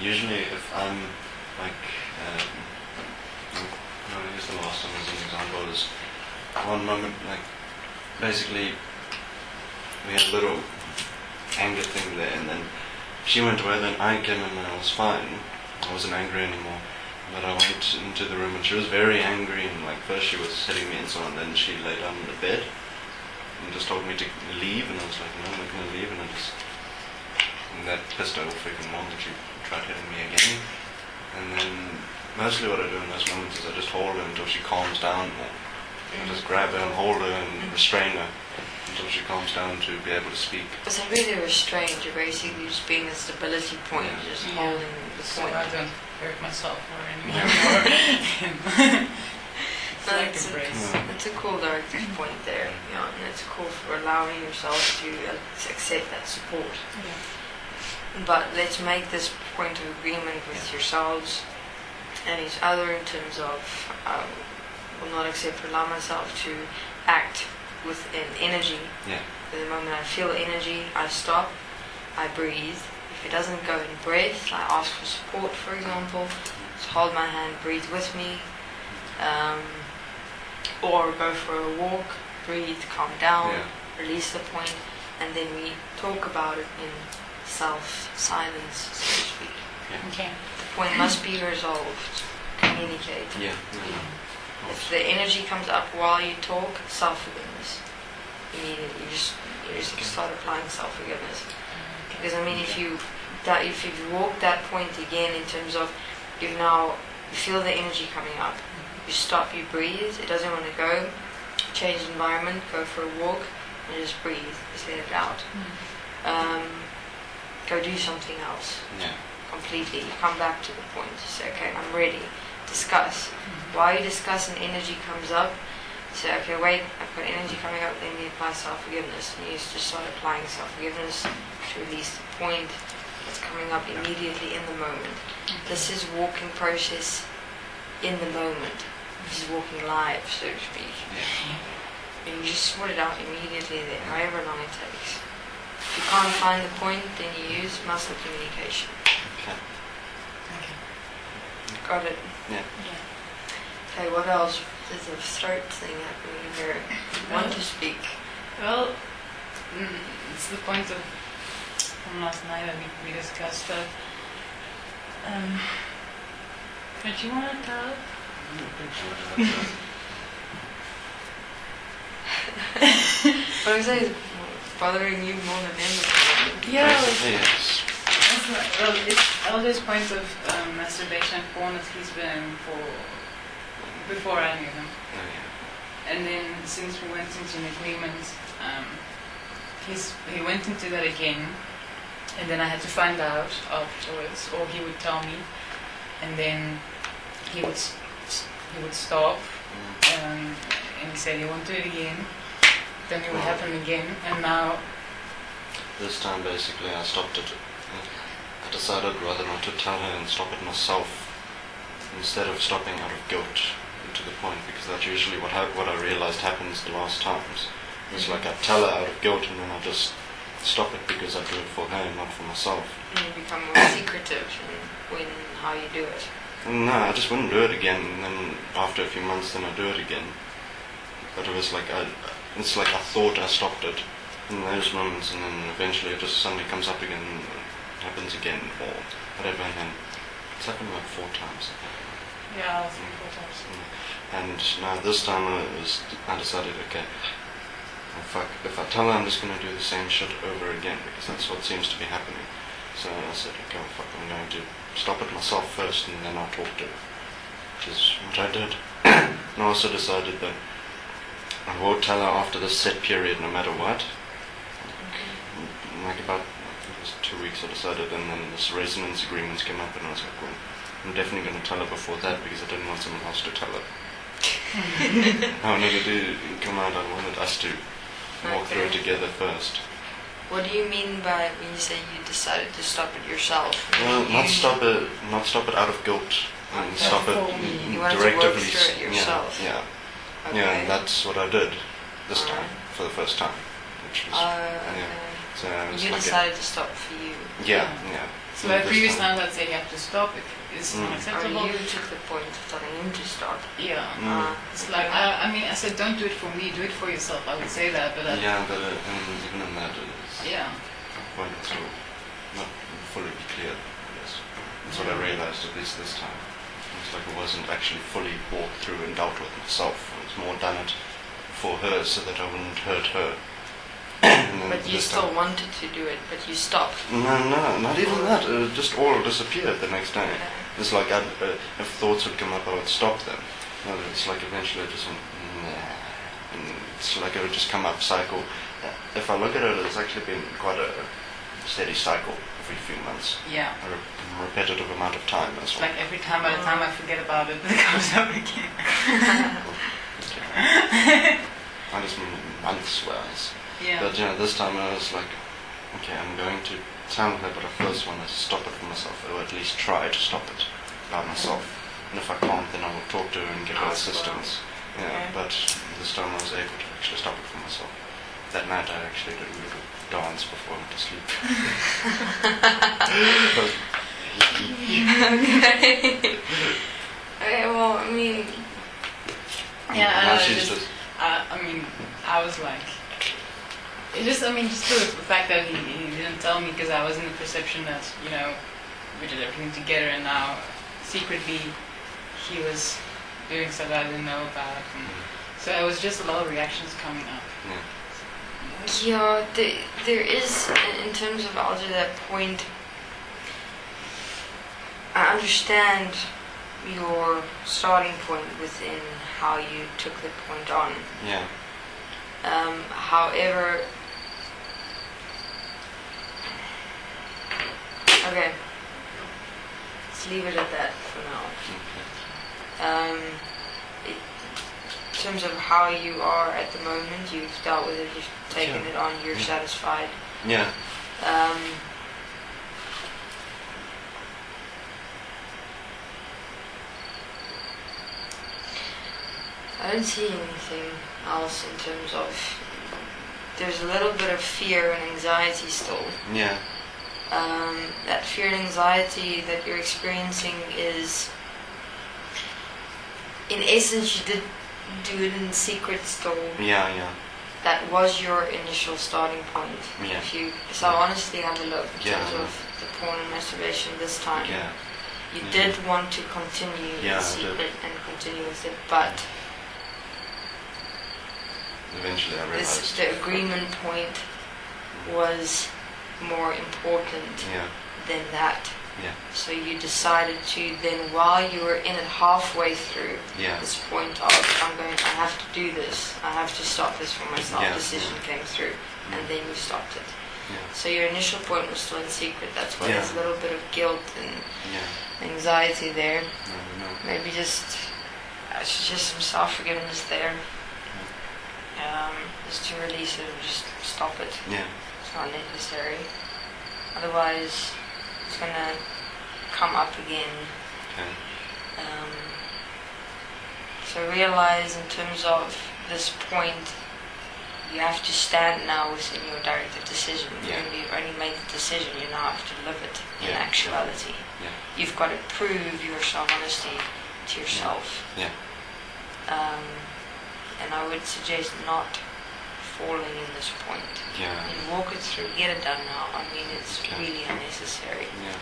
usually if I'm like, I guess the last time as an example is one moment, like basically we had a little anger thing there, and then she went away, then I came in and I was fine. I wasn't angry anymore. But I went into the room and she was very angry, and like first she was hitting me and so on, then she lay down on the bed and just told me to leave, and I was like, no, I'm not going to leave, and that pissed her off even more, that she tried hitting me again. And then mostly what I do in those moments is I just hold her until she calms down more. I just grab her and hold her and restrain her until she calms down to be able to speak. It's not really restrained, you're basically just being a stability point, just holding the point. So I don't hurt myself or anymore. It's a cool directive point there, and it's cool for allowing yourself to accept that support. Yeah. But let's make this point of agreement with yourselves and each other in terms of will not accept or allow myself to act with an energy. Yeah. The moment I feel energy, I stop, I breathe. If it doesn't go in breath, I ask for support, for example. Just hold my hand, breathe with me. Or go for a walk, breathe, calm down, release the point, and then we talk about it in self-silence, so to speak. Yeah. Okay. The point must be resolved. Communicate. Yeah. If the energy comes up while you talk, self-forgiveness. Immediately, you just start applying self-forgiveness. Because I mean, if you walk that point again in terms of you feel the energy coming up, you stop, you breathe. It doesn't want to go. Change the environment, go for a walk, and just breathe. Just let it out. Go do something else. Yeah. Completely. You come back to the point. You say, okay, I'm ready. Discuss. While you discuss and energy comes up, say, okay, wait, I've got energy coming up, then you apply self-forgiveness. And you just start applying self-forgiveness to release the point that's coming up immediately in the moment. This is walking process in the moment. This is walking live, so to speak. And you just sort it out immediately there, however long it takes. If you can't find the point, then you use muscle communication. Okay. Got it? Yeah. Okay, what else? There's a throat thing happening here. Want to speak? Well, it's the point from last night that we discussed that. Don't you want to tell? What I'm saying is bothering you more than anything. Yeah. Yes. Well, it's Elder's point of masturbation and porn that he's been for before I knew him. Oh, yeah. And then since we went into an agreement, he went into that again, and then I had to find out afterwards, or he would tell me, and then he would stop, and he said he won't do it again. Then it would happen again, and now. This time, basically, I stopped it. I decided rather not to tell her and stop it myself, instead of stopping out of guilt to the point, because that's usually what I realized happens the last times. It's like I tell her out of guilt, and then I just stop it because I do it for her and not for myself. And you become more secretive in how you do it. No, I just wouldn't do it again, and then after a few months, then I do it again. But it was like it's like I thought I stopped it in those moments, and then eventually it just suddenly comes up again, and happens again, or whatever, and then it's happened like 4 times. Yeah, I think 4 times. And now this time I decided, okay, if I tell her, I'm just going to do the same shit over again, because that's what seems to be happening. So I said, okay, I'm going to stop it myself first, and then I'll talk to her, which is what I did. And I also decided that I will tell her after this set period, no matter what. Like about, I think it was 2 weeks, I decided, and then this resonance agreements came up, and I was like, well, I'm definitely going to tell her before that, because I didn't want someone else to tell her. I wanted to come out, I wanted us to walk through it together first. What do you mean by when you say you decided to stop it yourself? Well, not stop it out of guilt, and stop it you wanted directively. to work through it yourself. Yeah. Okay. Yeah, and that's what I did this time, for the first time. Which was, okay. So it's You like decided to stop for you. yeah. So like This previous time. times I'd say you have to stop if it's Mm. unacceptable. Or you took the point of telling him to stop. Yeah. Mm. It's like, I mean, I said don't do it for me, do it for yourself. I would say that, but Yeah, but even in that, it's yeah. the point was still not fully clear, I guess. That's what I realized, at least this time. It's like it wasn't actually fully walked through and dealt with myself. It was more done it for her so that I wouldn't hurt her. And then But you this still time- wanted to do it, but you stopped. No, not even that. It just all disappeared the next day. It's like if thoughts would come up, I would stop them. It's like eventually I just went, nah. And it's like it would just come up, cycle. If I look at it, it's actually been quite a steady cycle every few months. Yeah. A repetitive amount of time as well. Like every time, by the time I forget about it, it comes up again. I just mean months-wise. Yeah. But this time I was like, okay, I'm going to tell her, but I first want to stop it for myself, or at least try to stop it by myself. And if I can't, then I will talk to her and get her assistance. Yeah, Okay. but this time I was able to actually stop it for myself. That night I actually did a little dance before I went to sleep. Okay. Okay, well, I mean, Yeah, Now I she's just, just I mean, I was like, it just, I mean, just the fact that he didn't tell me, because I was in the perception that, you know, we did everything together, and now secretly he was doing stuff that I didn't know about. And so it was just a lot of reactions coming up. yeah. yeah, there is, in terms of Alger, that point. I understand your starting point within how you took the point on. Yeah. However, okay, let's leave it at that for now. Okay. In terms of how you are at the moment, you've dealt with it, you've taken Yeah. it on, you're Yeah. satisfied. Yeah. I don't see anything else in terms of, there's a little bit of fear and anxiety still. Yeah. That fear and anxiety that you're experiencing is, in essence, you did do it in secret still. Yeah. Yeah. That was your initial starting point. Yeah. So honestly have a look in Yeah, terms I know. of the porn and masturbation this time. Yeah. You Yeah. did want to continue Yeah, in I secret did. and continue with it, but Eventually I realized. the agreement point was more important Yeah. than that. Yeah. So you decided to then, while you were in it halfway through Yeah. this point of, I have to do this, I have to stop this for myself, Yeah. decision came through, and then you stopped it. Yeah. So your initial point was still in secret, that's why Yeah. there's a little bit of guilt and Yeah. anxiety there. No. Maybe just some self-forgiveness there. Just to release it and just stop it. Yeah. It's not necessary. Otherwise, it's gonna come up again. Okay. So realize in terms of this point, you have to stand now within your directed decision. Yeah. You've only made the decision, you now have to live it in Yeah. actuality. Yeah. You've got to prove your self-honesty to yourself. Yeah. And I would suggest not falling in this point. Yeah. You walk it through, get it done now. I mean, it's Okay. really unnecessary. Yeah.